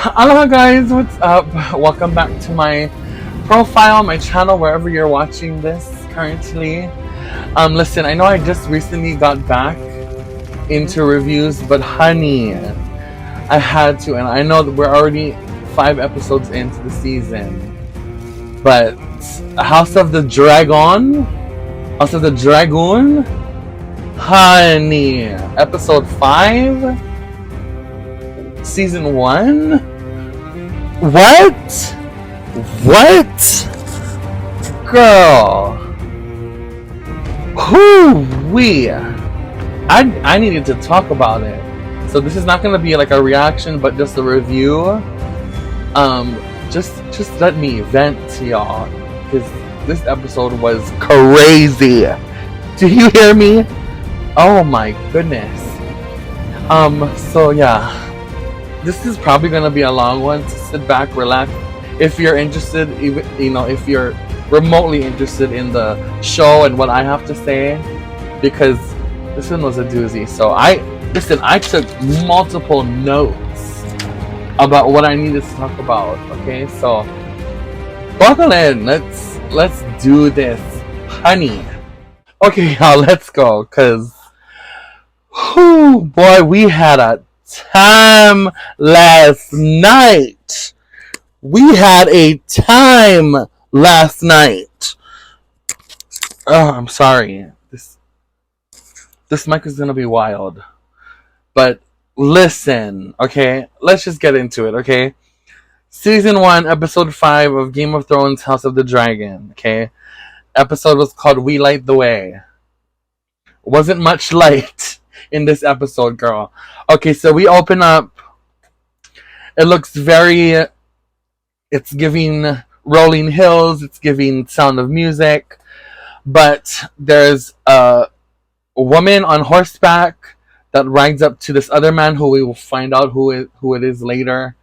Aloha guys, what's up? Welcome back to my profile, my channel, wherever you're watching this currently. Listen, I know I just recently got back into reviews, but honey, I had to, and I know that we're already 5 episodes into the season. But House of the Dragoon, honey, episode 5, season 1. What? What? Girl. Whoo-wee. I needed to talk about it. So this is not going to be like a reaction, but just a review. Just let me vent to y'all, because this episode was crazy. Do you hear me? Oh my goodness. So yeah. This is probably going to be a long one, to sit back, relax. If you're interested, if you're remotely interested in the show and what I have to say, because this one was a doozy. So I took multiple notes about what I needed to talk about. Okay, so buckle in. Let's do this, honey. Okay, y'all, let's go. Cause, boy, we had a time last night. We had a time last night. Oh, I'm sorry. This mic is gonna be wild. But listen, okay? Let's just get into it, okay? Season 1, episode 5 of Game of Thrones House of the Dragon, okay? Episode was called We Light the Way. Wasn't much light in this episode, girl. Okay, so we open up. It looks it's giving rolling hills, it's giving Sound of Music, but there's a woman on horseback that rides up to this other man who we will find out who it is later.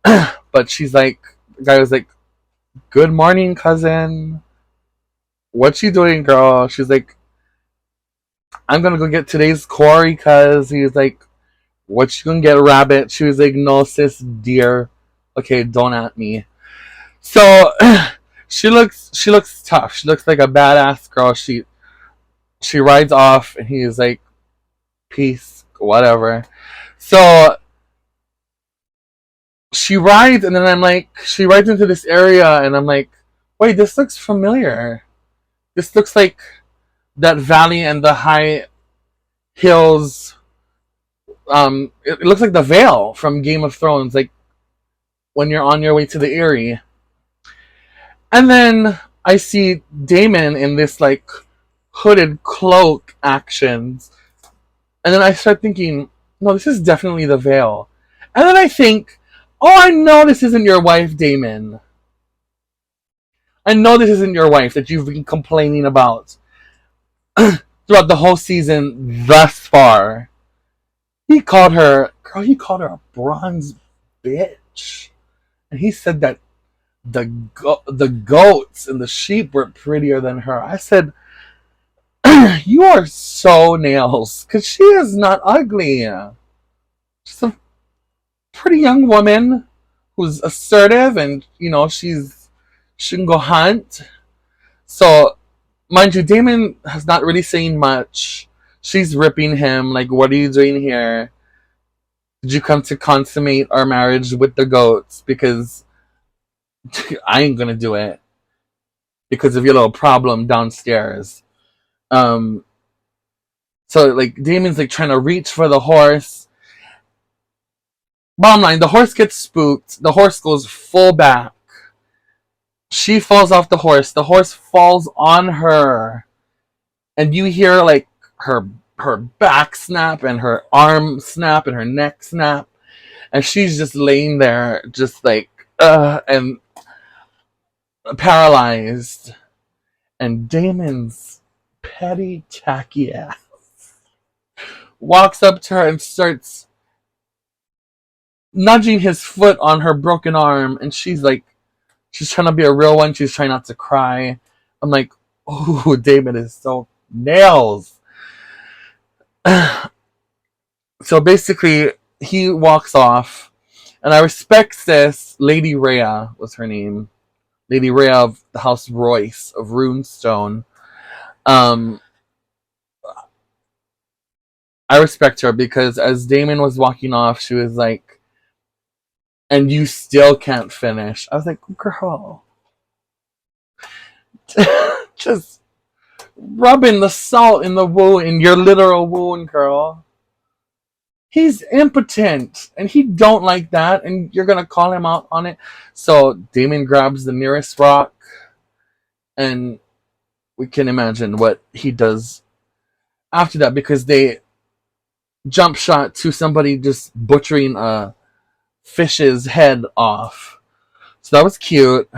But she's like, the guy was like, "Good morning, cousin. What you doing, girl?" She's like, "I'm gonna go get today's quarry," cuz he's like, "What you gonna get, rabbit?" She was like, "No, sis, dear. Okay, don't at me." So she looks tough. She looks like a badass girl. She rides off, and he's like, "Peace, whatever." So she rides, and then she rides into this area, and I'm like, "Wait, this looks familiar. This looks like that valley and the high hills." It looks like the Vale from Game of Thrones, like when you're on your way to the Eyrie. And then I see Damon in this like hooded cloak actions. And then I start thinking, no, this is definitely the Vale. And then I think, oh, I know this isn't your wife, Damon. I know this isn't your wife that you've been complaining about throughout the whole season thus far. He called her a bronze bitch. And he said that the goats and the sheep were prettier than her. I said, "You are so nails, because she is not ugly. She's a pretty young woman who's assertive, and she can go hunt." So, mind you, Damon has not really saying much. She's ripping him, like, "What are you doing here? Did you come to consummate our marriage with the goats? Because I ain't gonna do it because of your little problem downstairs." So like Damon's like trying to reach for the horse. Bottom line, the horse gets spooked. The horse goes full back. She falls off the horse. The horse falls on her, and you hear like her back snap and her arm snap and her neck snap, and she's just laying there, just like and paralyzed. And Damon's petty, tacky ass walks up to her and starts nudging his foot on her broken arm, and she's trying to be a real one. She's trying not to cry. I'm like, oh, Damon is so nails. So basically, he walks off, And I respect this. Lady Rhea was her name. Lady Rhea of the House Royce of Runestone. Um, I respect her because as Damon was walking off, she was like, and you still can't finish. I was like, girl. Just rubbing the salt in the wound, in your literal wound, girl. He's impotent and he don't like that, and you're gonna call him out on it. So Damon grabs the nearest rock, and we can imagine what he does after that, because they jump shot to somebody just butchering a fish's head off. So that was cute.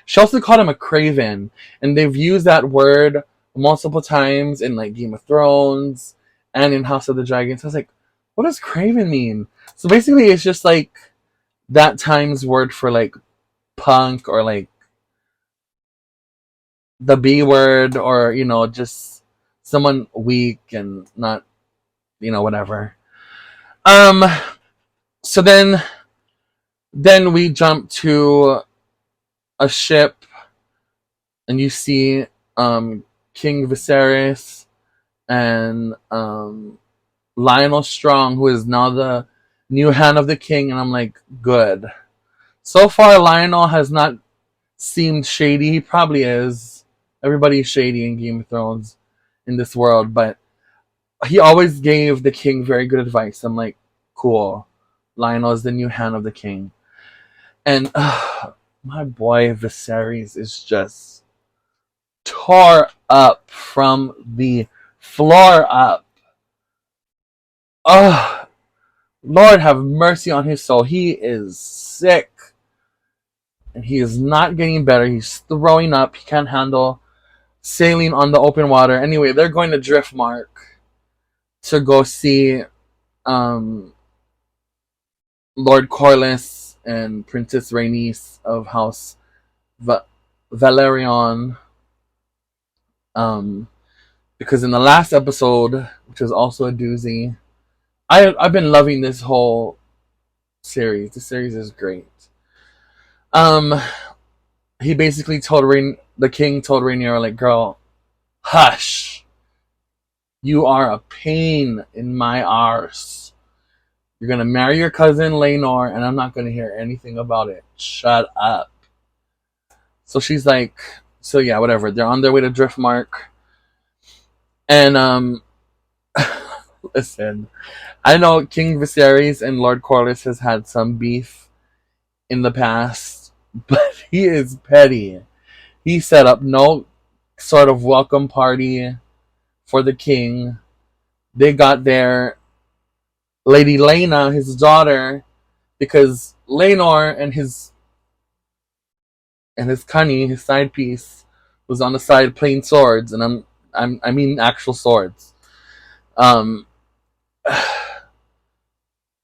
She also called him a craven, and they've used that word multiple times in like Game of Thrones and in House of the Dragon. So I was like, what does craven mean? So basically it's just like that times word for like punk, or like the B word, or just someone weak and not, whatever. Um so then we jump to a ship, and you see King Viserys and Lionel Strong, who is now the new hand of the king, and I'm like, good. So far, Lionel has not seemed shady. He probably is. Everybody's shady in Game of Thrones in this world, but he always gave the king very good advice. I'm like, cool. Lionel is the new hand of the king. And my boy Viserys is just tore up from the floor up. Oh, Lord have mercy on his soul. He is sick. And he is not getting better. He's throwing up. He can't handle sailing on the open water. Anyway, they're going to Driftmark to go see Lord Corlys and Princess Rhaenys of House Valerion. Because in the last episode, which is also a doozy, I've been loving this whole series. The series is great. He basically told the king told Rhaenyra, like, girl, hush. You are a pain in my arse. You're gonna marry your cousin Laenor, and I'm not gonna hear anything about it. Shut up. So she's like, so yeah, whatever. They're on their way to Driftmark, and listen, I know King Viserys and Lord Corlys has had some beef in the past, but he is petty. He set up no sort of welcome party for the king. They got there, Lady Laena, his daughter, because Laenor and his Cunny, his side piece, was on the side playing swords, and I mean actual swords. Um,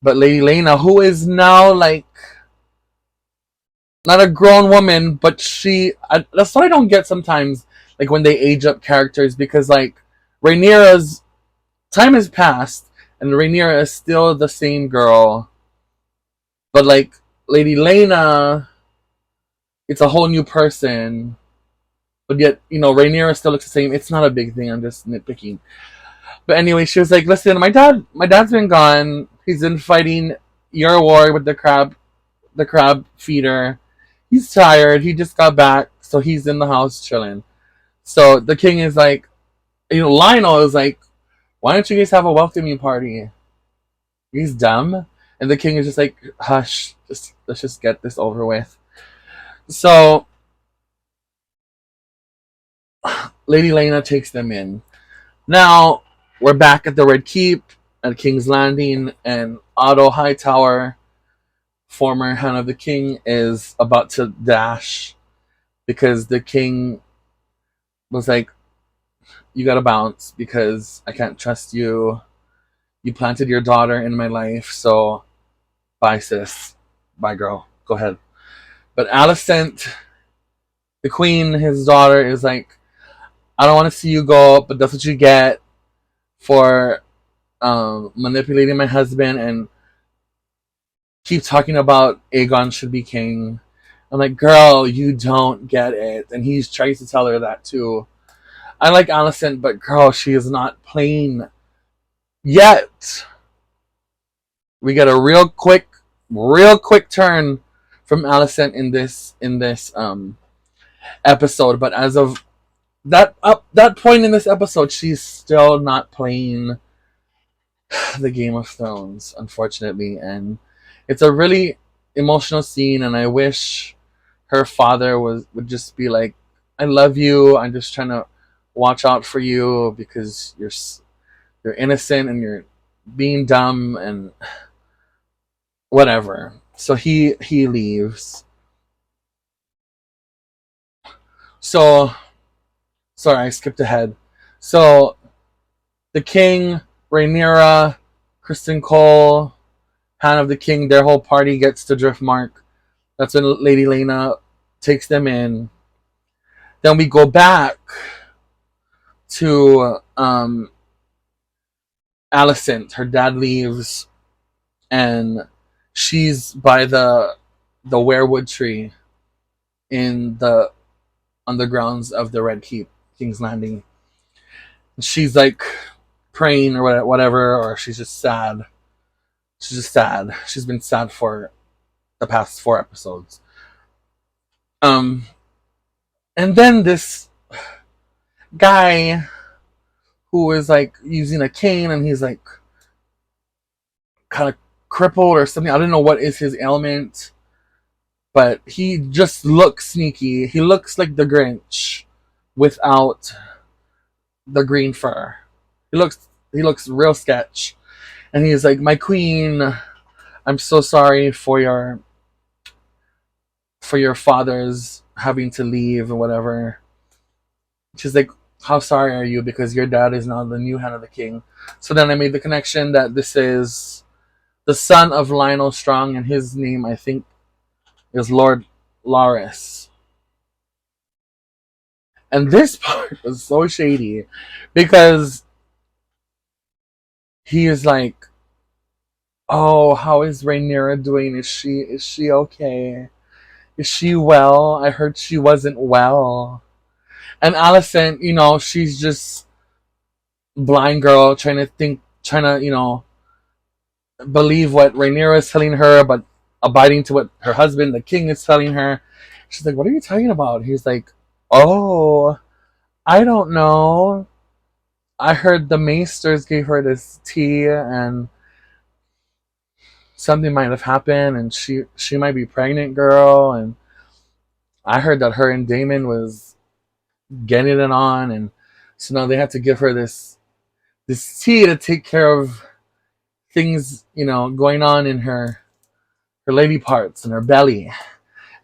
but Lady Laena, who is now like not a grown woman, but that's what I don't get sometimes, like when they age up characters, because like Rhaenyra's time has passed, and Rhaenyra is still the same girl, but like Lady Laena, it's a whole new person. But yet, Rhaenyra still looks the same. It's not a big thing. I'm just nitpicking. But anyway, she was like, "Listen, my dad's been gone. He's been fighting your war with the crab feeder. He's tired. He just got back, so he's in the house chilling." So the king is like, Lionel is like, "Why don't you guys have a welcoming party?" He's dumb, and the king is just like, "Hush, let's just get this over with." So Lady Laena takes them in. Now we're back at the Red Keep at King's Landing, and Otto Hightower, former Hand of the King, is about to dash because the king was like, "You gotta bounce because I can't trust you. You planted your daughter in my life, so bye, sis. Bye, girl. Go ahead." But Alicent, the queen, his daughter, is like, "I don't want to see you go, but that's what you get for manipulating my husband and keep talking about Aegon should be king. I'm like, girl, you don't get it. And he's trying to tell her that too. I like Alicent, but girl, she is not plain yet. We get a real quick turn from Alicent in this episode. But as of that point in this episode, she's still not playing the Game of Thrones, unfortunately, and it's a really emotional scene. And I wish her father would just be like, "I love you. I'm just trying to watch out for you because you're innocent and you're being dumb and whatever." So he leaves. So sorry, I skipped ahead. So the king, Rhaenyra, Kristen Cole, Hand of the King, their whole party gets to Driftmark. That's when Lady Lena takes them in. Then we go back to Alicent. Her dad leaves, and she's by the weirwood tree in the on the grounds of the Red Keep, King's Landing. She's like praying or whatever, or she's just sad. She's just sad. She's been sad for the past 4 episodes. And then this guy who is like using a cane, and he's like kind of crippled or something. I don't know what is his ailment, but he just looks sneaky. He looks like the Grinch without the green fur. He looks real sketch. And he's like, "My queen, I'm so sorry for your father's having to leave or whatever." She's like, "How sorry are you? Because your dad is now the new Hand of the King." So then I made the connection that this is the son of Lionel Strong, and his name, I think, is Lord Loras. And this part was so shady because he is like, "Oh, how is Rhaenyra doing? Is she okay? Is she well? I heard she wasn't well." And Alicent, she's just blind girl trying to, believe what Rhaenyra is telling her, but abiding to what her husband, the king, is telling her. She's like, "What are you talking about?" He's like, "Oh, I don't know. I heard the maesters gave her this tea, and something might have happened, and she might be pregnant, girl. And I heard that her and Daemon was getting it on, and so now they have to give her this tea to take care of things, going on in her lady parts and her belly."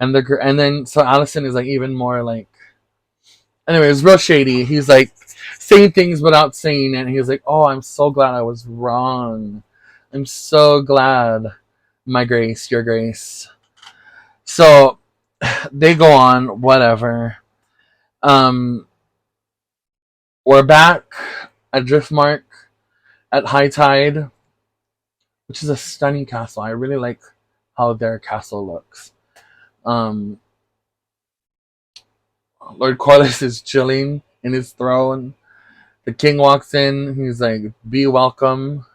And then so Alicent is like even more like, anyway, it was real shady. He's like saying things without saying it. And he's like, "Oh, I'm so glad I was wrong. I'm so glad, my grace, your grace." So they go on, whatever. We're back at Driftmark at high tide, which is a stunning castle. I really like how their castle looks. Lord Corlys is chilling in his throne. The king walks in. He's like, "Be welcome."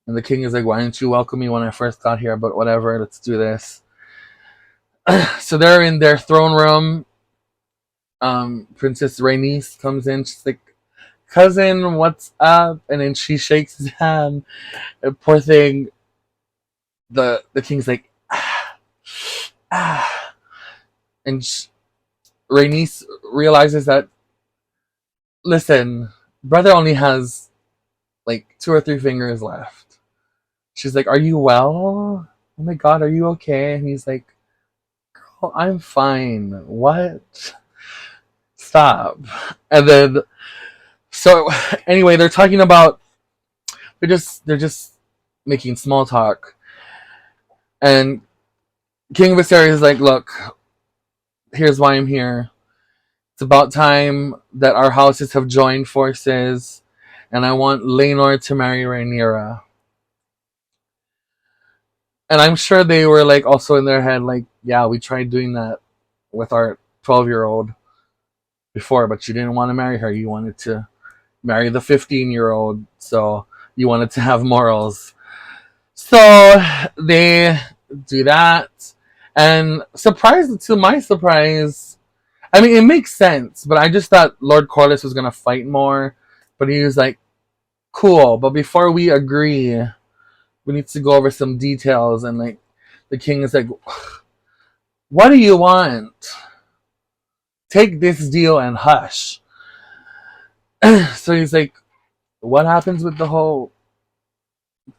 And the king is like, "Why didn't you welcome me when I first got here? But whatever, let's do this." So they're in their throne room. Princess Rhaenys comes in. She's like, "Cousin, what's up?" And then she shakes his hand. And poor thing, the king's like, "Ah, ah." And Rhaenys realizes that, listen, brother only has like 2 or 3 fingers left. She's like, "Are you well? Oh my god, are you okay?" And he's like, "Girl, I'm fine. What? Stop." And then, so anyway, they're just making small talk. And King Viserys is like, "Look, here's why I'm here. It's about time that our houses have joined forces, and I want Laenor to marry Rhaenyra." And I'm sure they were like also in their head, like, yeah, we tried doing that with our 12-year-old before, but you didn't want to marry her. You wanted to marry the 15-year-old, so you wanted to have morals. So they do that, and surprise to my surprise, I mean, it makes sense, but I just thought Lord Corliss was gonna fight more, but he was like, "Cool, but before we agree, we need to go over some details." And like, the king is like, "What do you want? Take this deal and hush." So he's like, "What happens with the whole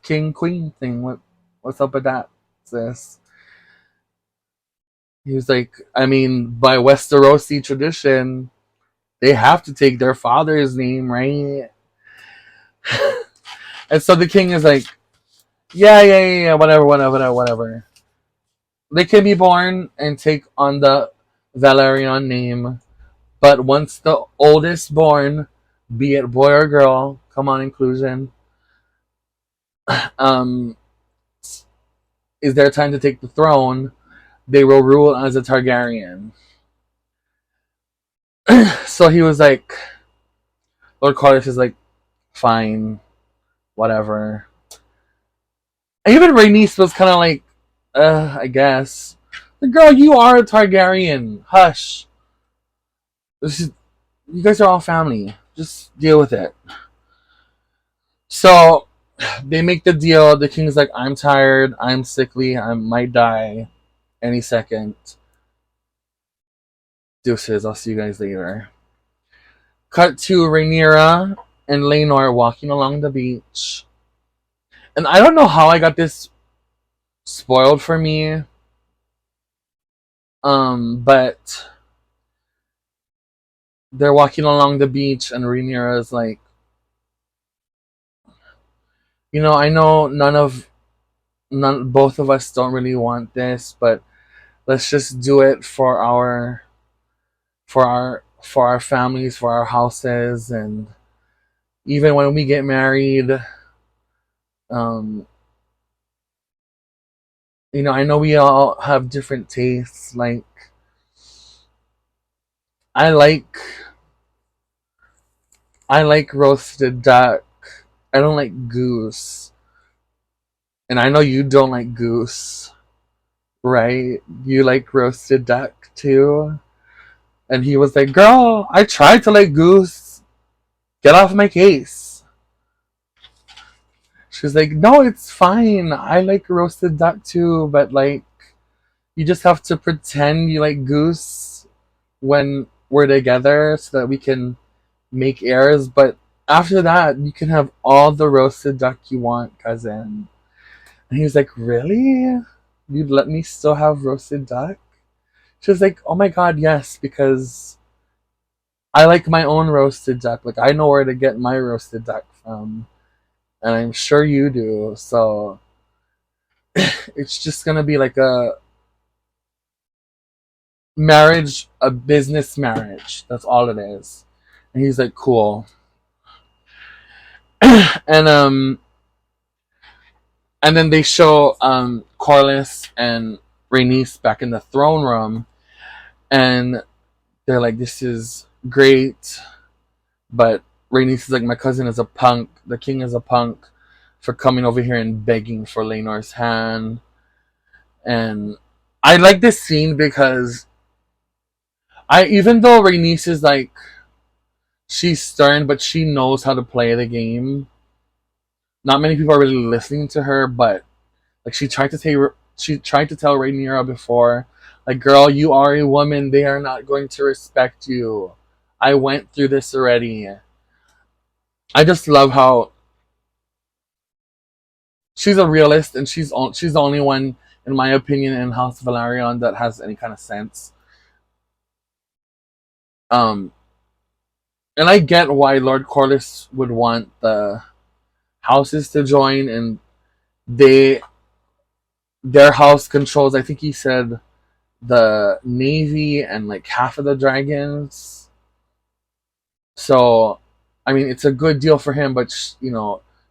king queen thing? What's up with that, sis?" He was like, "I mean, by Westerosi tradition, they have to take their father's name, right?" And so the king is like, yeah, whatever. They can be born and take on the Valerian name, but once the oldest born, be it boy or girl, come on, inclusion, um, is their time to take the throne, they will rule as a Targaryen. So he was like, Lord Cardiff is like, fine, whatever. And even Rhaenys was kind of like, I guess. The girl, you are a Targaryen. Hush. This is, you guys are all family. Just deal with it. So they make the deal. The king's like, I'm tired. I'm sickly. I might die any second. Deuces. I'll see you guys later. Cut to Rhaenyra and Laenor walking along the beach. And I don't know how I got this spoiled for me. But they're walking along the beach and Rhaenyra is like, I know both of us don't really want this, but let's just do it for our families, for our houses, and even when we get married, um, I know we all have different tastes. Like I like I like roasted duck. I don't like goose, and I know you don't like goose, right? You like roasted duck too. And he was like, "Girl, I tried to like goose. Get off my case." She's like, "No, it's fine. I like roasted duck too, but like, you just have to pretend you like goose when we're together so that we can make heirs. But after that, you can have all the roasted duck you want, cousin." And he was like, "Really? You'd let me still have roasted duck?" She was like, "Oh my god, yes, because I like my own roasted duck. Like, I know where to get my roasted duck from. And I'm sure you do. So it's just gonna be like a marriage, a business marriage. That's all it is." And he's like, "Cool." and and then they show Corlys and Rhaenys back in the throne room, and they're like, "This is great," but Rhaenys is like, "My cousin is a punk. The king is a punk for coming over here and begging for Laenor's hand." And I like this scene because even though Rhaenys is like, she's stern, but she knows how to play the game. Not many people are really listening to her, but like she tried to tell Rhaenyra before, like, "Girl, you are a woman. They are not going to respect you. I went through this already." I just love how she's a realist, and she's the only one, in my opinion, in House Velaryon that has any kind of sense. Um, and I get why Lord Corlys would want the houses to join, and they their house controls. I think he said the navy and like half of the dragons. So, I mean, it's a good deal for him. But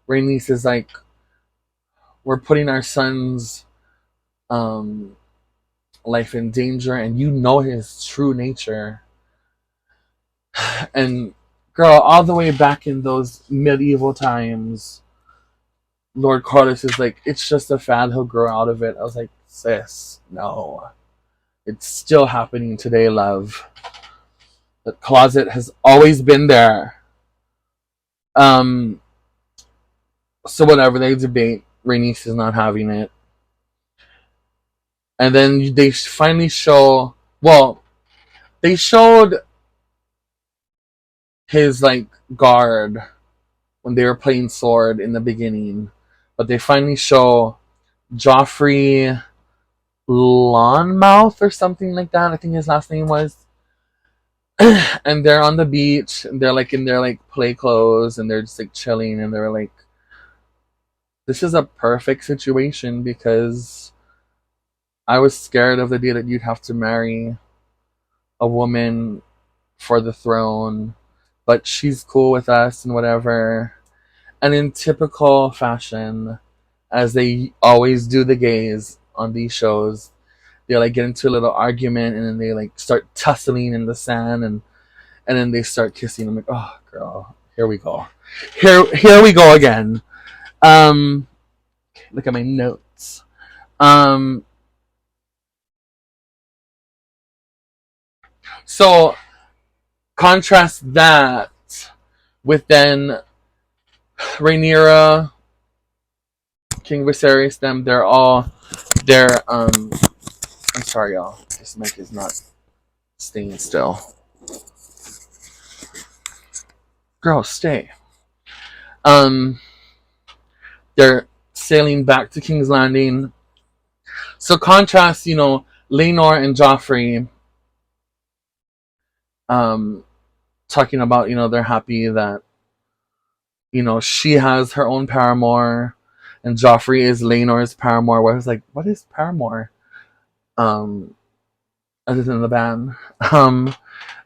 Rhaenys is like, we're putting our sons um, life in danger, and you know his true nature. And girl, all the way back in those medieval times, Lord Carlos is like, it's just a fad, he'll grow out of it. I was like, sis, no. It's still happening today, love. The closet has always been there. Um, so whatever, they debate. Rhaenys is not having it. And then they finally show, well, they showed his like guard when they were playing sword in the beginning, but they finally show Joffrey Lawnmouth or something like that. I think his last name was. And they're on the beach and they're like in their like play clothes and they're just like chilling and they're like, this is a perfect situation because I was scared of the day that you'd have to marry a woman for the throne, but she's cool with us and whatever. And in typical fashion, as they always do, the gays on these shows, they like get into a little argument and then they like start tussling in the sand and then they start kissing. I'm like, oh girl, here we go. Here we go again. Um Look at my notes. Um so contrast that with then Rhaenyra, King Viserys, them, they're I'm sorry y'all. This mic is not staying still. Girl, stay. Um they're sailing back to King's Landing. So contrast, Laenor and Joffrey talking about, they're happy that, she has her own paramour and Joffrey is Laenor's paramour. Where I was like, what is paramour? Other than the band.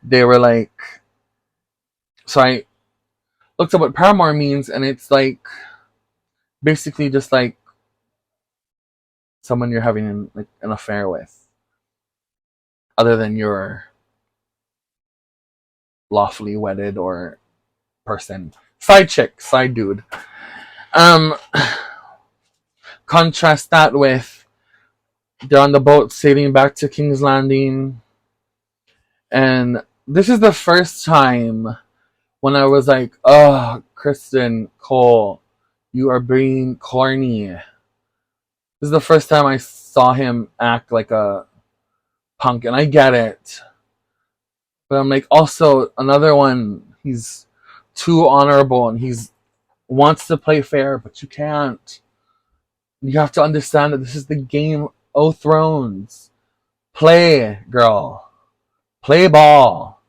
They were like, so I looked up what paramour means, and it's like basically just like someone you're having like an affair with, other than your lawfully wedded or person. Side chick, side dude. Um, Contrast that with they're on the boat sailing back to King's Landing, and this is the first time when I was like, "Oh, Kristen Cole, you are being corny." This is the first time I saw him act like a punk, and I get it, but I'm like, also another one. He's too honorable, and he's wants to play fair, but you can't. You have to understand that this is the Game of Thrones. Play, girl. Play ball.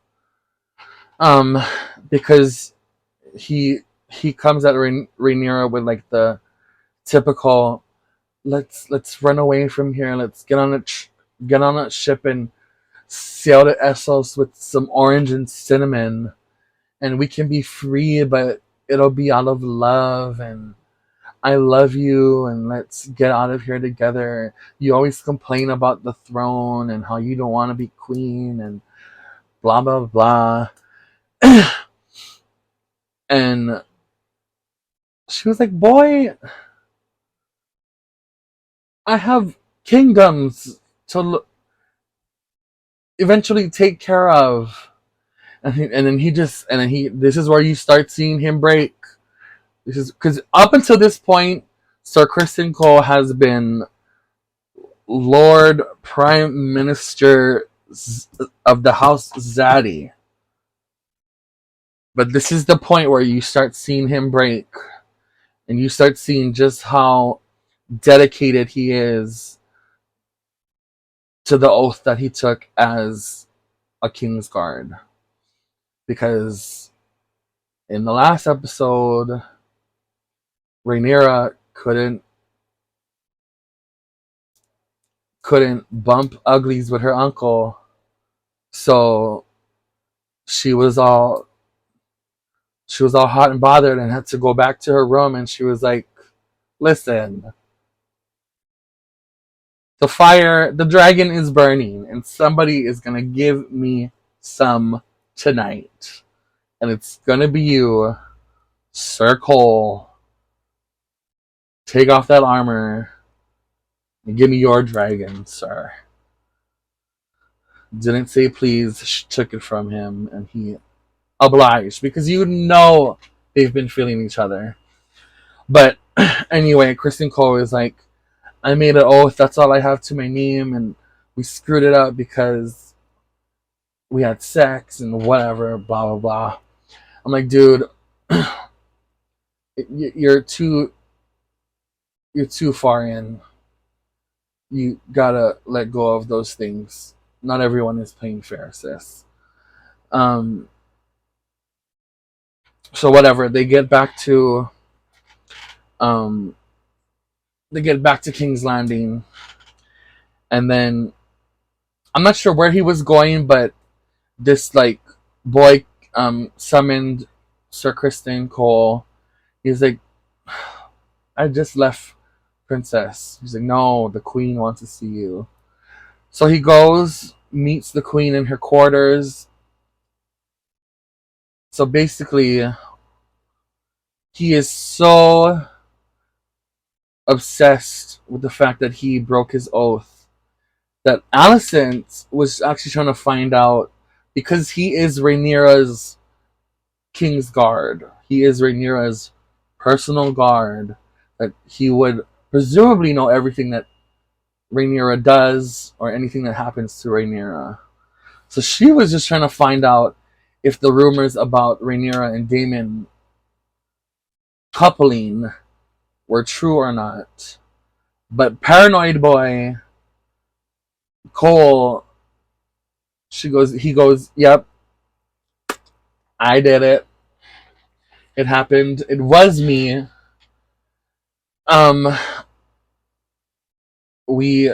Um, because he comes at Rhaenyra with like the typical, let's run away from here. Let's get on a ship and sail to Essos with some orange and cinnamon, and we can be free, but it'll be out of love and I love you and let's get out of here together. You always complain about the throne and how you don't want to be queen and blah blah blah. And she was like, boy, I have kingdoms to eventually take care of. This is where you start seeing him break. This is because up until this point, Sir Criston Cole has been Lord Prime Minister of the House Zaddy. But this is the point where you start seeing him break. And you start seeing just how dedicated he is to the oath that he took as a Kingsguard. Because in the last episode, Rhaenyra couldn't bump uglies with her uncle, so she was all hot and bothered and had to go back to her room, and she was like, listen, the dragon is burning, and somebody is gonna give me some tonight. And it's gonna be you, Sir Cole. Take off that armor and give me your dragon, sir. Didn't say please, took it from him, and he obliged because you know they've been feeling each other. But anyway, Kristen Cole is like, I made an oath, that's all I have to my name, and we screwed it up because we had sex and whatever, blah blah blah. I'm like, dude, you're too far in. You gotta let go of those things. Not everyone is playing fair, sis. Um, so whatever. Um, they get back to King's Landing, and then I'm not sure where he was going, but this like boy summoned Sir Kristen Cole. He's like, I just left, Princess. He's like, no, the Queen wants to see you. So he goes, meets the Queen in her quarters. So basically, he is so obsessed with the fact that he broke his oath that Alicent was actually trying to find out, because he is Rhaenyra's King's Guard. He is Rhaenyra's personal guard, that he would presumably know everything that Rhaenyra does or anything that happens to Rhaenyra. So she was just trying to find out if the rumors about Rhaenyra and Daemon coupling were true or not. But paranoid boy Cole, he goes, yep, I did it. It happened. It was me. Um, we,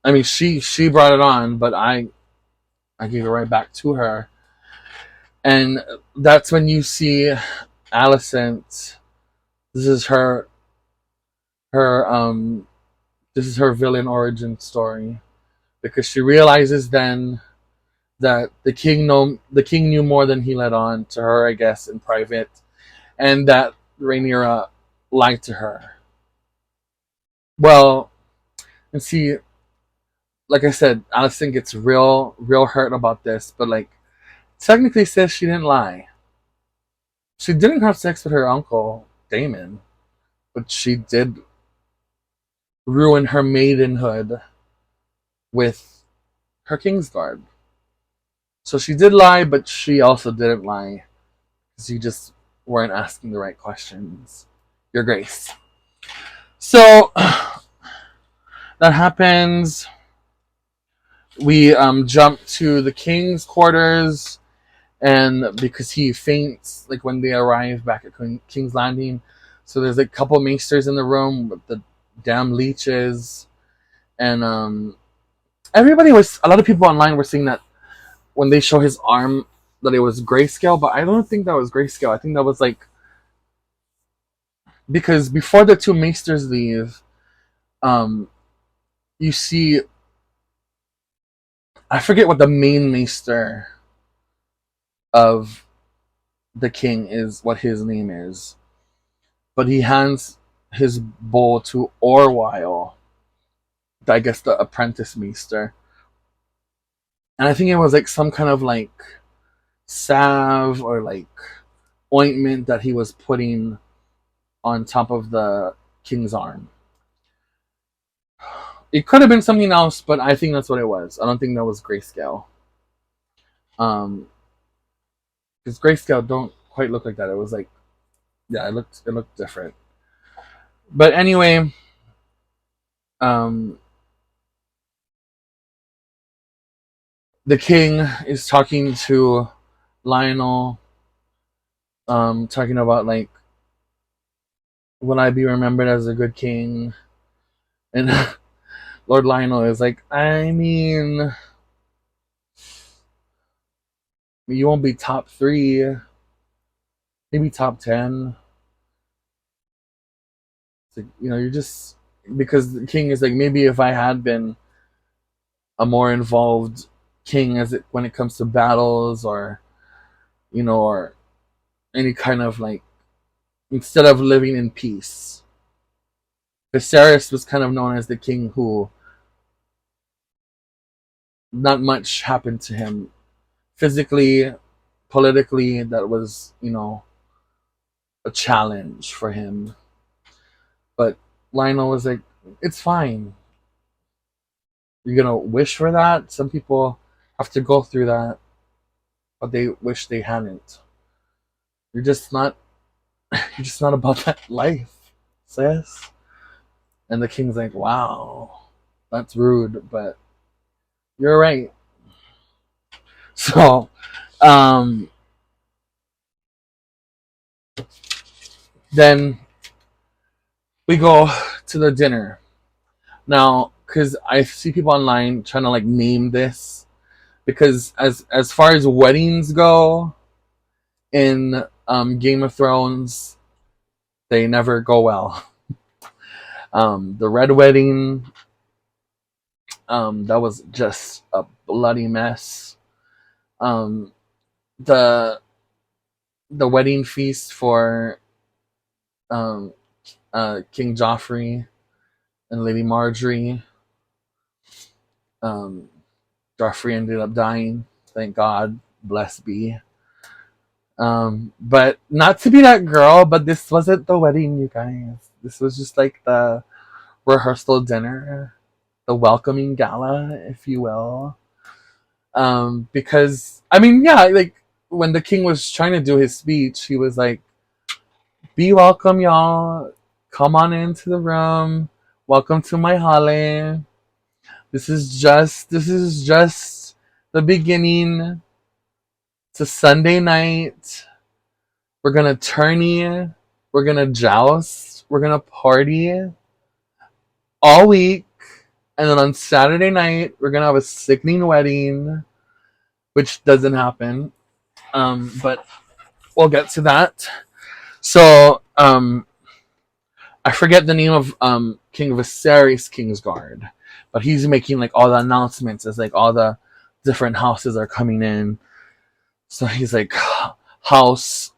I mean, she brought it on, but I gave it right back to her. And that's when you see Alicent. This is her this is her villain origin story, because she realizes then that the king knew more than he let on to her, I guess, in private, and that Rhaenyra lied to her. Well, and see, like I said, Alicent gets real hurt about this, but like technically says she didn't lie. She didn't have sex with her uncle Daemon, but she did ruin her maidenhood with her Kingsguard. So she did lie, but she also didn't lie, because you just weren't asking the right questions, Your Grace. So that happens. We jump to the king's quarters, and because he faints like when they arrive back at King's Landing, so there's a couple maesters in the room with the damn leeches, and a lot of people online were saying that when they show his arm that it was grayscale, but I don't think that was grayscale. I think that was like, because before the two maesters leave, you see, I forget what the main maester of the king is, what his name is, but he hands his bowl to Orwyle, I guess the apprentice maester, and I think it was like some kind of like salve or like ointment that he was putting on top of the king's arm. It could have been something else, but I think that's what it was. I don't think that was grayscale. Because grayscale don't quite look like that. It was like, yeah, it looked different. But anyway, the king is talking to Lionel, talking about like, will I be remembered as a good king? And Lord Lionel is like, I mean, you won't be top 3, maybe top 10. It's like, you're just because the king is like, maybe if I had been a more involved king as it when it comes to battles, or or any kind of like, instead of living in peace. Viserys was kind of known as the king who not much happened to him physically, politically. That was a challenge for him. But Lionel was like, it's fine. You're gonna wish for that. Some people have to go through that, but they wish they hadn't. You're just not. You're just not about that life, sis. And the king's like, wow, that's rude, but you're right. So, um, then we go to the dinner. Now, because I see people online trying to like name this, because as far as weddings go in Game of Thrones, they never go well. The Red Wedding, that was just a bloody mess. Um, the the wedding feast for um, King Joffrey and Lady Marjorie. Um, Joffrey ended up dying. Thank God. Blessed be. But not to be that girl, but this wasn't the wedding, you guys. This was just like the rehearsal dinner, the welcoming gala, if you will. Because I mean, yeah, like when the king was trying to do his speech, he was like, "Be welcome, y'all. Come on into the room. Welcome to my hale. This is just the beginning. It's a Sunday night. We're gonna tourney. We're gonna joust. We're gonna party all week. And then on Saturday night, we're gonna have a sickening wedding, which doesn't happen. But we'll get to that. So, I forget the name of King Viserys Kingsguard, but he's making like all the announcements as like all the different houses are coming in. So he's like, House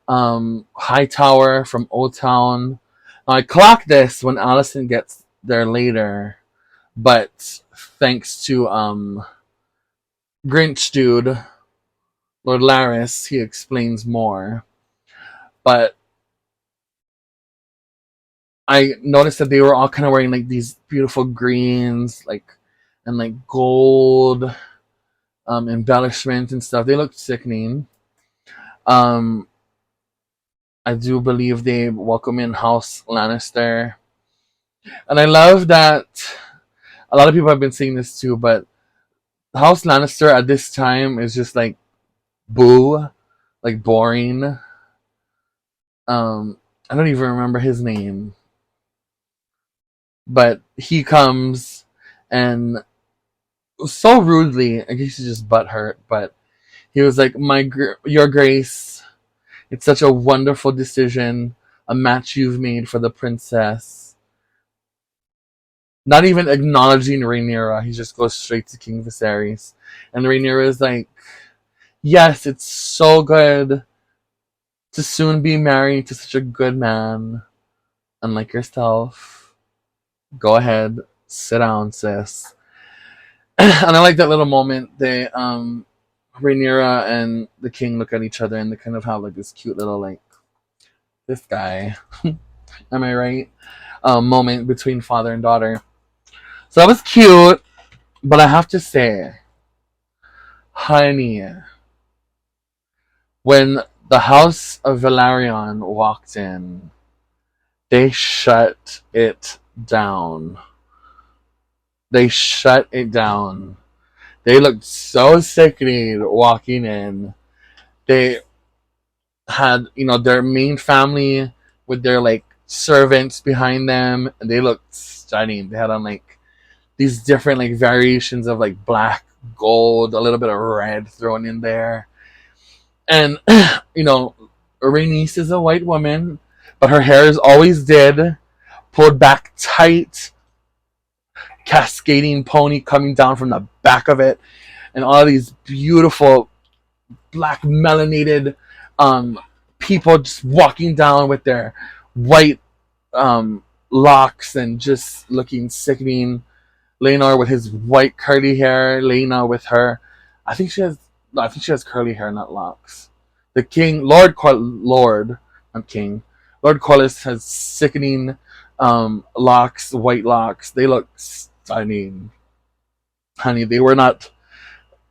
Hightower from Old Town. Now, I clocked this when Allison gets there later, but thanks to Grinch dude, Lord Laris, he explains more. But I noticed that they were all kind of wearing like these beautiful greens, like and like gold embellishment and stuff. They looked sickening. Um, I do believe they welcome in House Lannister, and I love that a lot of people have been saying this too. But House Lannister at this time is just like boo, like boring. I don't even remember his name, but he comes and so rudely. I guess he's just butthurt, but he was like, Your Grace, it's such a wonderful decision, a match you've made for the princess." Not even acknowledging Rhaenyra, he just goes straight to King Viserys, and Rhaenyra is like, "Yes, it's so good to soon be married to such a good man, unlike yourself. Go ahead, sit down, sis." And I like that little moment. Rhaenyra and the king look at each other and they kind of have like this cute little like, this guy, am I right? Moment between father and daughter. So that was cute, but I have to say, honey, when the House of Velaryon walked in, they shut it down. They shut it down. They looked so sickening walking in. They had, their main family with their like servants behind them, and they looked stunning. They had on like these different like variations of like black, gold, a little bit of red thrown in there. And Rhaenys is a white woman, but her hair is always did, pulled back tight, cascading pony coming down from the back of it, and all these beautiful black melanated people just walking down with their white locks and just looking sickening. Leonor with his white curly hair, Lena with her, I think she has curly hair, not locks. The king, not king, Lord Corliss has sickening locks, white locks. They look stunning, honey. They were not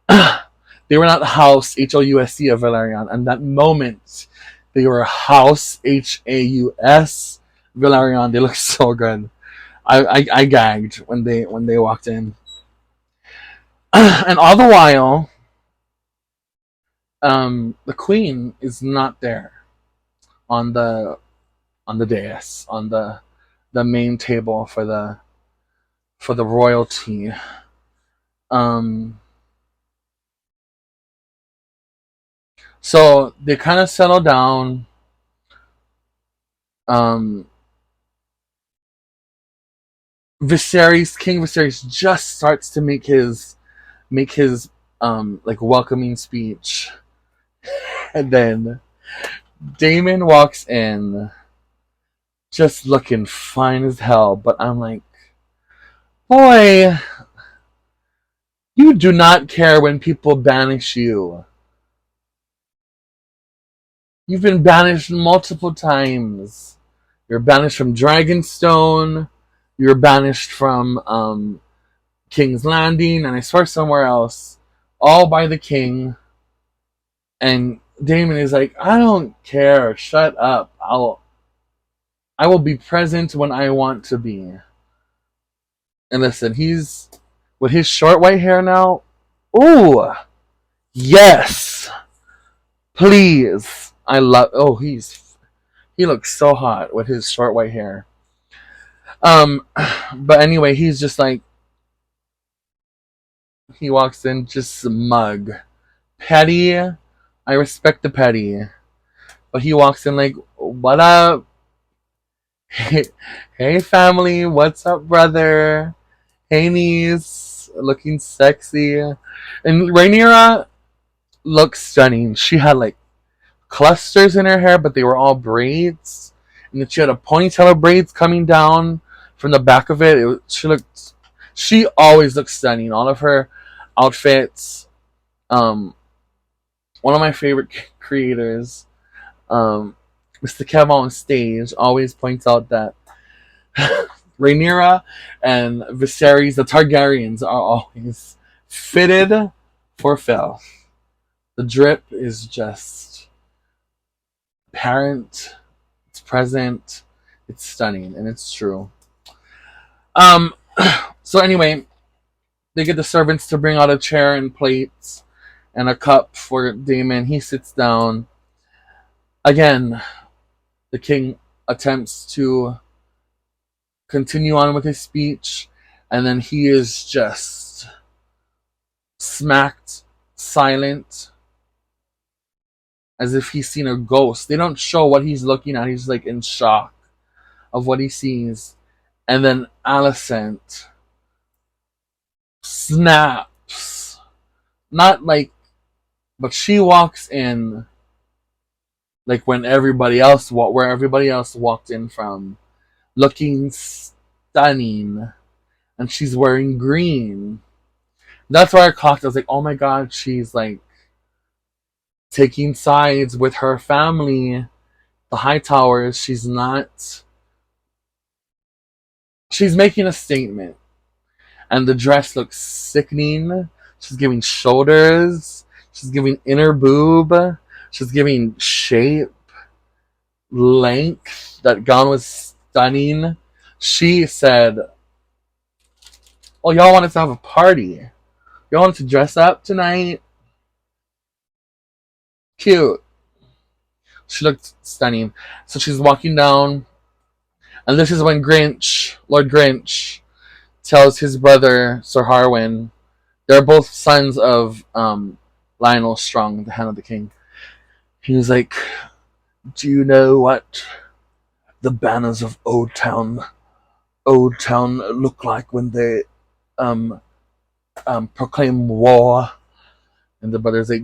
House HOUSC of Valerian. And that moment, they were House HAUS Valerian. They look so good. I gagged when they walked in. And all the while, the queen is not there on the dais, on the main table for the royalty. So they kind of settle down. King Viserys just starts to make his like welcoming speech, and then Daemon walks in, just looking fine as hell. But I'm like, boy, you do not care when people banish you. You've been banished multiple times. You're banished from Dragonstone. You're banished from King's Landing, and I swear somewhere else, all by the king. And Daemon is like, I don't care. Shut up. I will be present when I want to be. And listen, he's with his short white hair now. Ooh, yes, please. I love. Oh, he looks so hot with his short white hair. But anyway, he's just like, he walks in just smug, petty. I respect the petty, but he walks in like, what up? Hey family, what's up, brother? Hey niece, looking sexy. And Rhaenyra looks stunning. She had like clusters in her hair, but they were all braids. And then she had a ponytail of braids coming down from the back of it. She always looks stunning. All of her outfits. One of my favorite creators, Mr. Kev on stage, always points out that Rhaenyra and Viserys, the Targaryens, are always fitted for filth. The drip is just apparent, it's present, it's stunning, and it's true. So anyway, they get the servants to bring out a chair and plates and a cup for Daemon. He sits down. Again, the king attempts to continue on with his speech, and then he is just smacked silent as if he's seen a ghost. They don't show what he's looking at. He's like in shock of what he sees. And then Alicent snaps. Not like, but she walks in like when everybody else where everybody else walked in from, looking stunning, and she's wearing green. That's where I clocked. I was like, oh my god, she's like taking sides with her family, the Hightowers. She's not. She's making a statement, and the dress looks sickening. She's giving shoulders. She's giving inner boob. She's giving shape, length. That gown was stunning. She said, oh, y'all wanted to have a party. Y'all wanted to dress up tonight? Cute. She looked stunning. So she's walking down, and this is when Lord Grinch, tells his brother, Sir Harwin, they're both sons of Lionel Strong, the Hand of the King. He was like, do you know what the banners of Old Town Old Town look like when they um proclaim war? And the brother's like,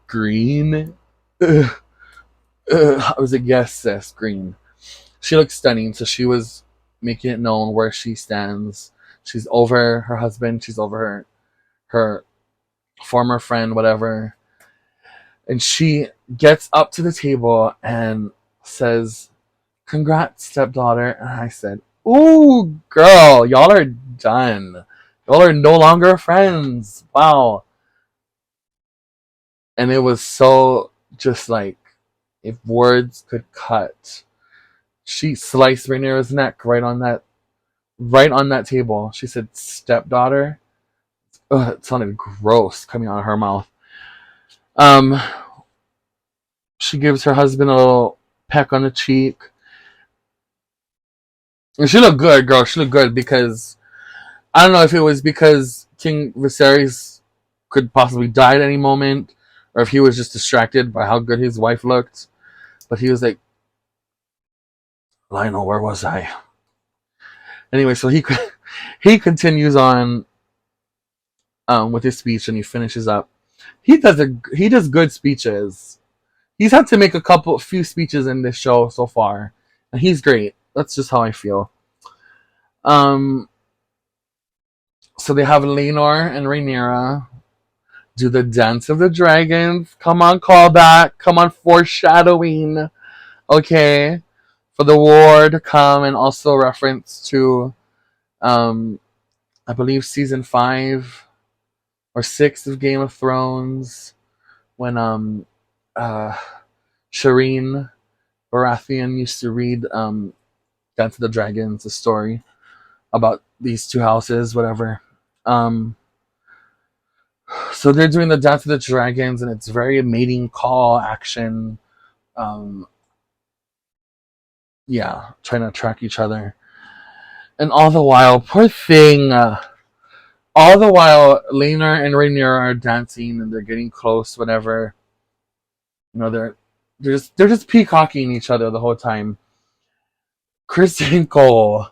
green? I was like, yes, sis, green. She looks stunning, so she was making it known where she stands. She's over her husband, she's over her former friend, whatever. And she gets up to the table and says, congrats, stepdaughter. And I said, ooh, girl, y'all are done. Y'all are no longer friends. Wow. And it was so just like, if words could cut. She sliced Rhaenyra's neck right on that table. She said, stepdaughter. Ugh, it sounded gross coming out of her mouth. Um, she gives her husband a little peck on the cheek. And she looked good, girl. She looked good because I don't know if it was because King Viserys could possibly die at any moment, or if he was just distracted by how good his wife looked. But he was like, Lionel, where was I? Anyway, so he continues on with his speech, and he finishes up. He does good speeches. He's had to make few speeches in this show so far, and he's great. That's just how I feel. So they have Laenor and Rhaenyra do the Dance of the Dragons. Come on, callback. Come on, foreshadowing. Okay, for the war to come, and also reference to, I believe season 5 or 6 of Game of Thrones, when Shireen Baratheon used to read Dance of the Dragons, a story about these two houses, whatever. So they're doing the Dance of the Dragons, and it's very mating call action. Yeah, trying to track each other. And all the while, poor thing, all the while, Laenor and Rhaenyra are dancing and they're getting close, whatever. You know, they're just peacocking each other the whole time. Kristen Cole,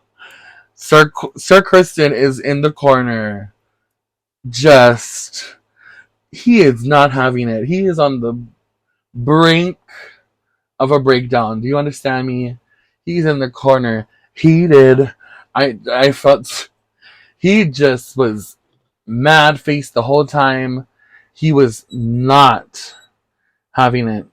Sir Kristen is in the corner. Just, he is not having it. He is on the brink of a breakdown. Do you understand me? He's in the corner, heated. I felt he just was mad faced the whole time. He was not having it.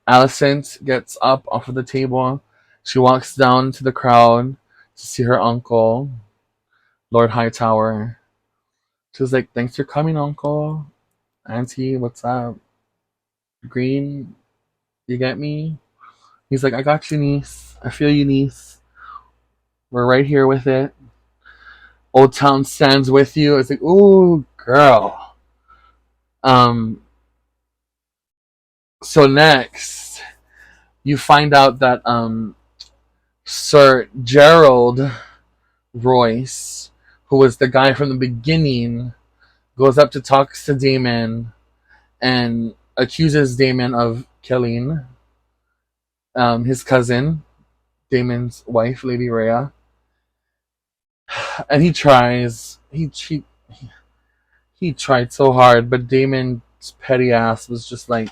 Alicent gets up off of the table. She walks down to the crowd to see her uncle, Lord Hightower. She was like, thanks for coming, uncle. Auntie, what's up? Green, you get me? He's like, I got you, niece. I feel you, niece. We're right here with it. Old Town stands with you. It's like, ooh, girl. So next, you find out that Sir Gerald Royce, who was the guy from the beginning, goes up to talk to Daemon and accuses Daemon of killing his cousin, Daemon's wife, Lady Rhea. And he tries. He tried so hard, but Daemon's petty ass was just like,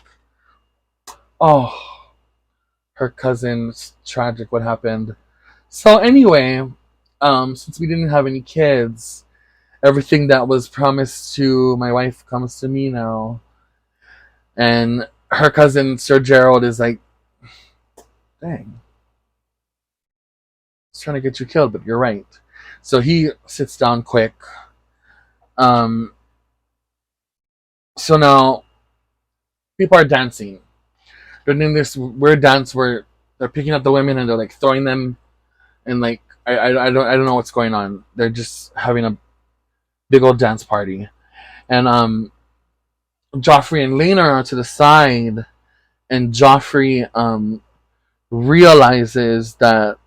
oh, her cousin's tragic what happened. So anyway, since we didn't have any kids, everything that was promised to my wife comes to me now. And her cousin Sir Gerald is like, dang, he's trying to get you killed, but you're right. So he sits down quick. So now people are dancing. They're doing this weird dance where they're picking up the women and they're like throwing them, and like I don't know what's going on. They're just having a big old dance party, and Joffrey and Laenor are to the side, and Joffrey realizes that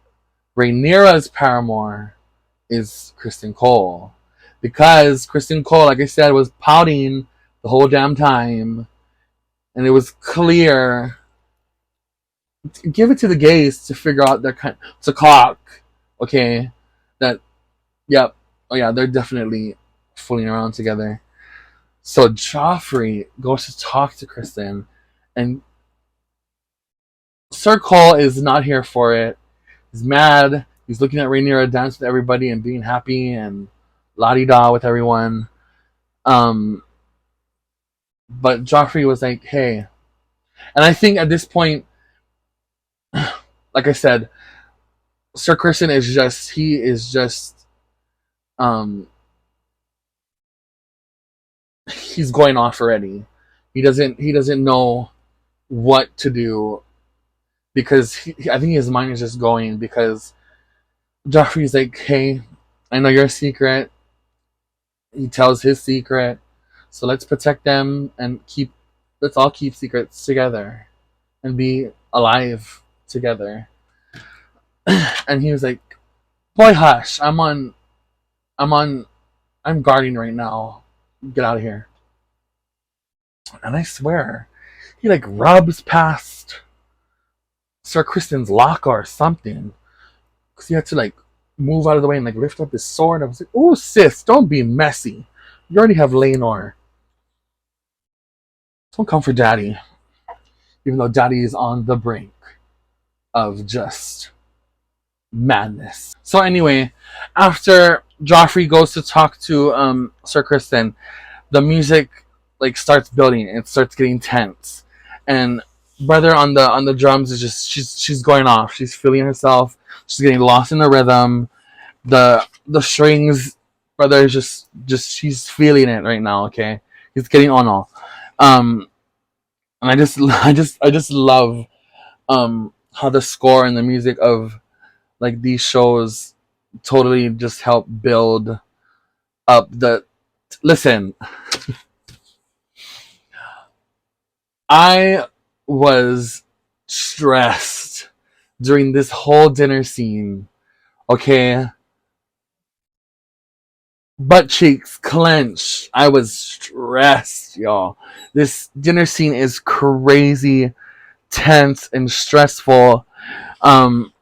Rhaenyra's paramour is Kristen Cole, because Kristen Cole, like I said, was pouting the whole damn time, and it was clear give it to the gays to figure out their kind to clock, okay, that yep, oh yeah, they're definitely fooling around together. So Joffrey goes to talk to Kristen, and Sir Cole is not here for it. He's mad. He's looking at Rhaenyra dance with everybody and being happy and la di da with everyone. Um, but Joffrey was like, "Hey," and I think at this point, like I said, Sir Kristen is just he is just um he's going off already. He doesn't know what to do because I think his mind is just going because Joffrey's like, "Hey, I know your secret." He tells his secret, so let's protect them and keep. Let's all keep secrets together and be alive together. And he was like, "Boy, hush! I'm on, I'm guarding right now. Get out of here!" And I swear, he like rubs past Sir Kristen's locker or something because he had to like move out of the way and like lift up his sword. I was like, "Oh, sis, don't be messy. You already have Laenor. Don't come for Daddy, even though Daddy is on the brink of just madness." So anyway, after Joffrey goes to talk to Sir Kristen, the music like starts building. It starts getting tense, and brother on the drums is just she's going off. She's feeling herself. She's getting lost in the rhythm. The strings, brother is just she's feeling it right now. Okay, he's getting on all. And I just I just love how the score and the music of like these shows totally just help build up the listen. I was stressed during this whole dinner scene. Okay, butt cheeks clenched. I was stressed, y'all. This dinner scene is crazy tense and stressful. Um,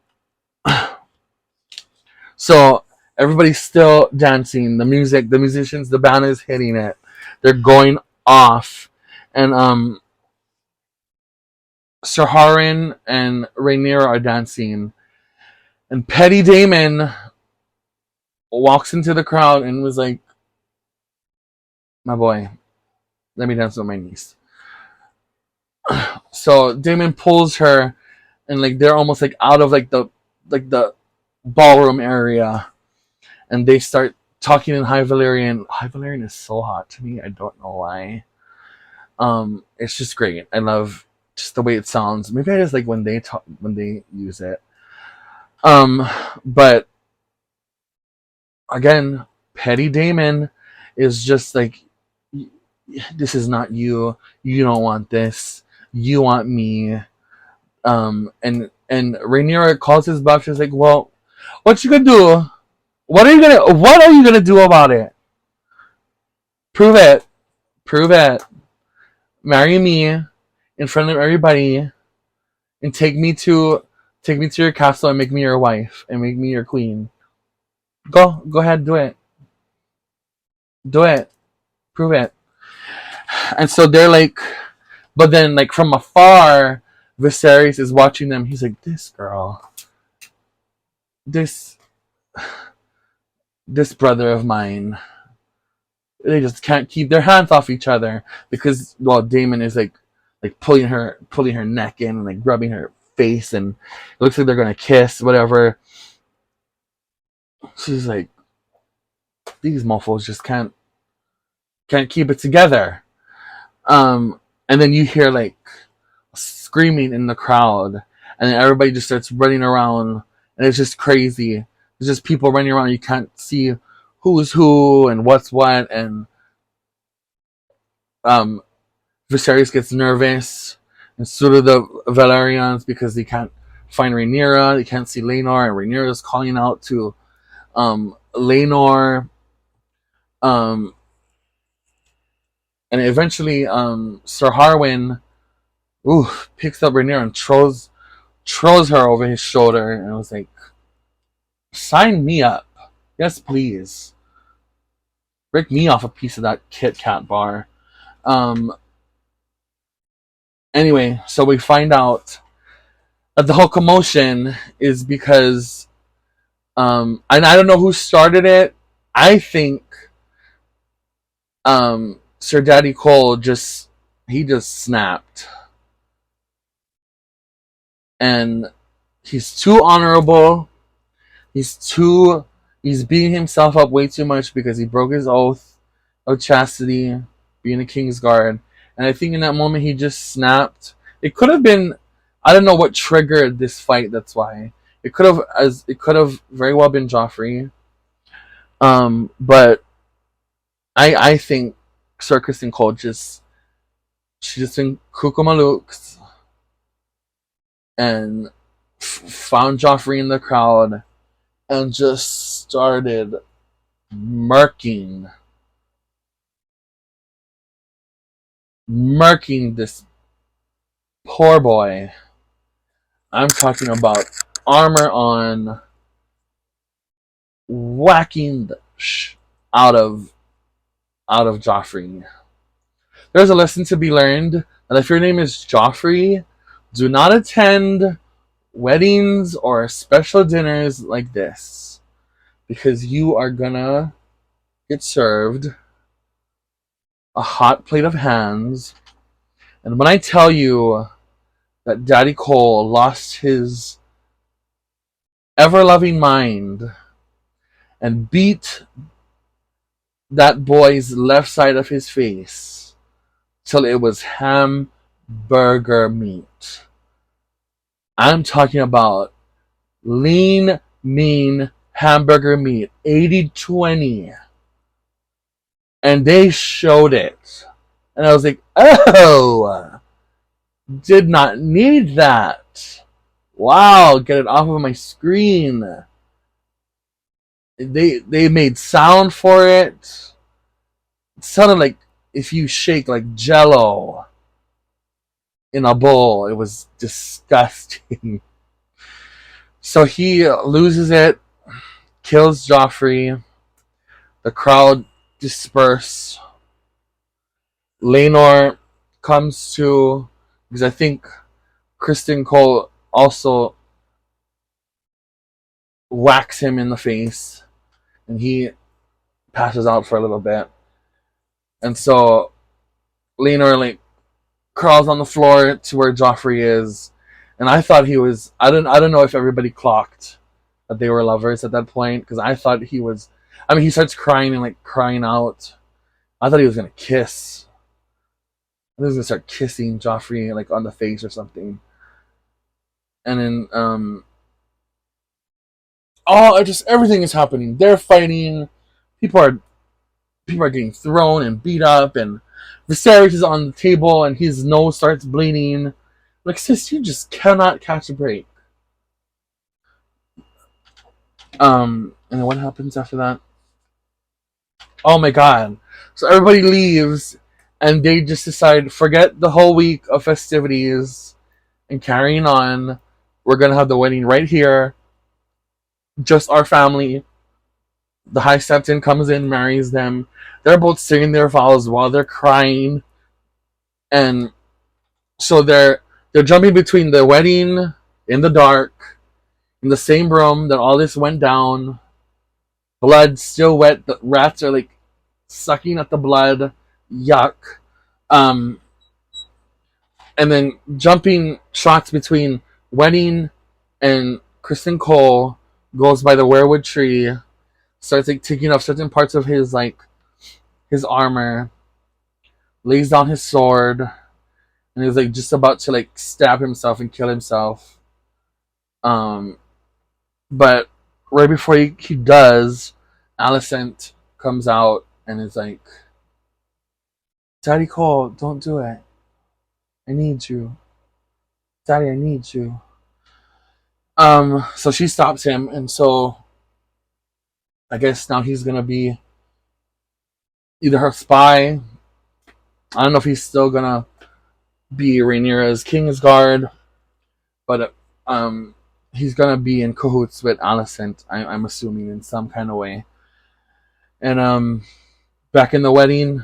so everybody's still dancing. The music, the musicians, the band is hitting it. They're going off, and Sir Harin and Rhaenyra are dancing, and Petty Damon walks into the crowd and was like, "My boy, let me dance with my niece." So Damon pulls her, and like they're almost like out of like the ballroom area, and they start talking in High Valyrian. High Valyrian is so hot to me. I don't know why. It's just great. I love just the way it sounds. Maybe I just like when they talk when they use it. Um, but again, Petty Damon is just like, this is not you. You don't want this. You want me. And Rhaenyra calls his bluff. She's like, "Well, what you gonna do? What are you gonna do about it? Prove it. Prove it. Marry me in front of everybody and take me to your castle and make me your wife and make me your queen. Go ahead, do it. Do it. Prove it." And so they're like, but then like from afar, Viserys is watching them. He's like, "This girl, this this brother of mine, they just can't keep their hands off each other because well, Damon is like pulling her neck in and like rubbing her face, and it looks like they're gonna kiss, whatever." She's like, "These mofos just can't keep it together." And then you hear like screaming in the crowd, and then everybody just starts running around, and it's just crazy. There's just people running around. You can't see who's who and what's what, and um, Viserys gets nervous, and so do the Valerians because they can't find Rhaenyra. They can't see Laenor, and Rhaenyra is calling out to Laenor. Um, and eventually, Sir Harwin, picks up Rhaenyra and throws her over his shoulder, and I was like, sign me up. Yes, please. Break me off a piece of that Kit Kat bar. Um, anyway, so we find out that the whole commotion is because, and I don't know who started it. I think Sir Daddy Cole just snapped, and he's too honorable. He's beating himself up way too much because he broke his oath of chastity, being a King's Guard. And I think in that moment he just snapped. It could have been, I don't know what triggered this fight. That's why it could have very well been Joffrey. But I think Sir Kristen Cole she just been Kukumalooks and found Joffrey in the crowd and just started murking this poor boy. I'm talking about armor on, whacking the out of Joffrey. There's a lesson to be learned that if your name is Joffrey, do not attend weddings or special dinners like this, because you are gonna get served a hot plate of hands. And when I tell you that Daddy Cole lost his ever-loving mind and beat that boy's left side of his face till it was hamburger meat. I'm talking about lean, mean hamburger meat, 80-20. And they showed it. And I was like, oh, did not need that. Wow, get it off of my screen. They made sound for it. It sounded like if you shake like Jello in a bowl. It was disgusting. So he loses it, kills Joffrey. The crowd disperse. Laenor comes to, because I think Kristen Cole also whacks him in the face, and he passes out for a little bit. And so Laenor like crawls on the floor to where Joffrey is, and I thought he was. I don't know if everybody clocked that they were lovers at that point, because I thought he was. I mean, he starts crying and like crying out. I thought he was gonna kiss. I thought he was gonna start kissing Joffrey like on the face or something. And then just everything is happening. They're fighting. People are getting thrown and beat up, and Viserys is on the table and his nose starts bleeding. Like, sis, you just cannot catch a break. And then what happens after that? Oh my god. So everybody leaves and they just decide, forget the whole week of festivities and carrying on. We're gonna have the wedding right here. Just our family. The High Septon comes in, marries them. They're both singing their vows while they're crying. And so they're jumping between the wedding in the dark, in the same room that all this went down. Blood still wet. The rats are like sucking at the blood. Yuck. And then jumping shots between wedding and Kristen Cole goes by the weirwood tree, starts like taking off certain parts of his armor, lays down his sword, and he's like just about to like stab himself and kill himself. But right before he does, Alicent comes out and is like, Daddy Cole, don't do it. I need you. Daddy, I need you. So she stops him, and so I guess now he's gonna be either her spy. I don't know if he's still gonna be Rhaenyra's Kingsguard, but um, he's gonna be in cahoots with Alicent. I'm assuming in some kind of way. And back in the wedding,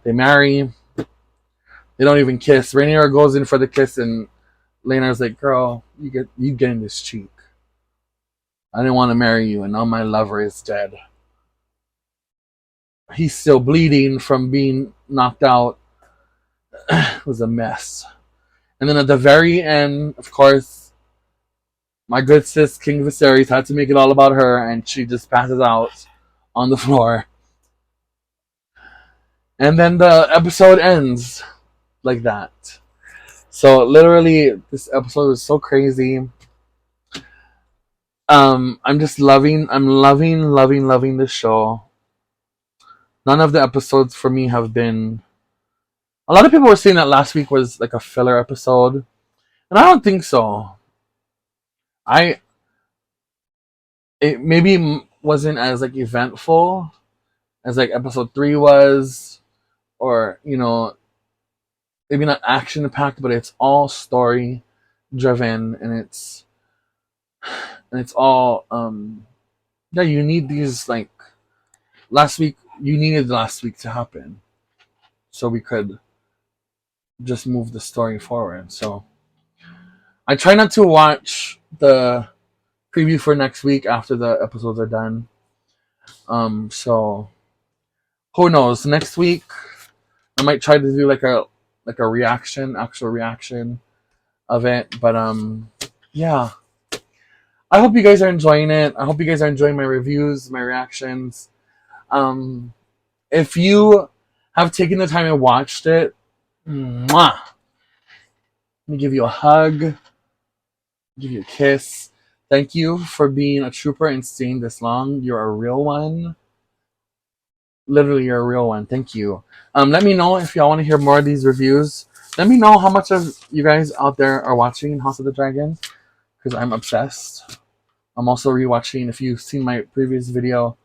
they marry. They don't even kiss. Rhaenyra goes in for the kiss, and Laena's like, "Girl, you get in this cheek. I didn't want to marry you, and now my lover is dead. He's still bleeding from being knocked out." It was a mess. And then at the very end, of course, my good sis King Viserys had to make it all about her, and she just passes out on the floor. And then the episode ends like that. So literally, this episode was so crazy. I'm loving this show. None of the episodes for me have been. A lot of people were saying that last week was like a filler episode, and I don't think so. I It maybe wasn't as like eventful as like episode 3 was, or maybe not action packed, but it's all story driven, and it's all yeah. You need these like last week. You needed last week to happen so we could just move the story forward. So I try not to watch the preview for next week after the episodes are done. So who knows? Next week I might try to do like a reaction, actual reaction of it. But yeah. I hope you guys are enjoying it. I hope you guys are enjoying my reviews, my reactions. Um, if you have taken the time and watched it, mwah, let me give you a hug, give you a kiss. Thank you for being a trooper and staying this long. You're a real one. Literally, you're a real one. Thank you. Let me know if y'all want to hear more of these reviews. Let me know how much of you guys out there are watching House of the Dragon, because I'm obsessed. I'm also rewatching. If you've seen my previous video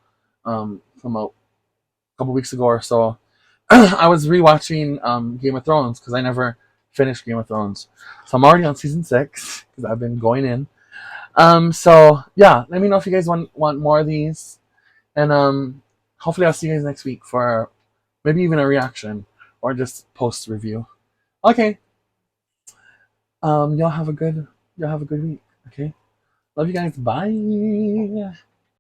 from a couple weeks ago or so, I was rewatching Game of Thrones because I never finished Game of Thrones. So I'm already on season 6 because I've been going in. So yeah, let me know if you guys want more of these, and hopefully I'll see you guys next week for maybe even a reaction or just post review. Okay. Y'all have a good week. Okay. Love you guys. Bye.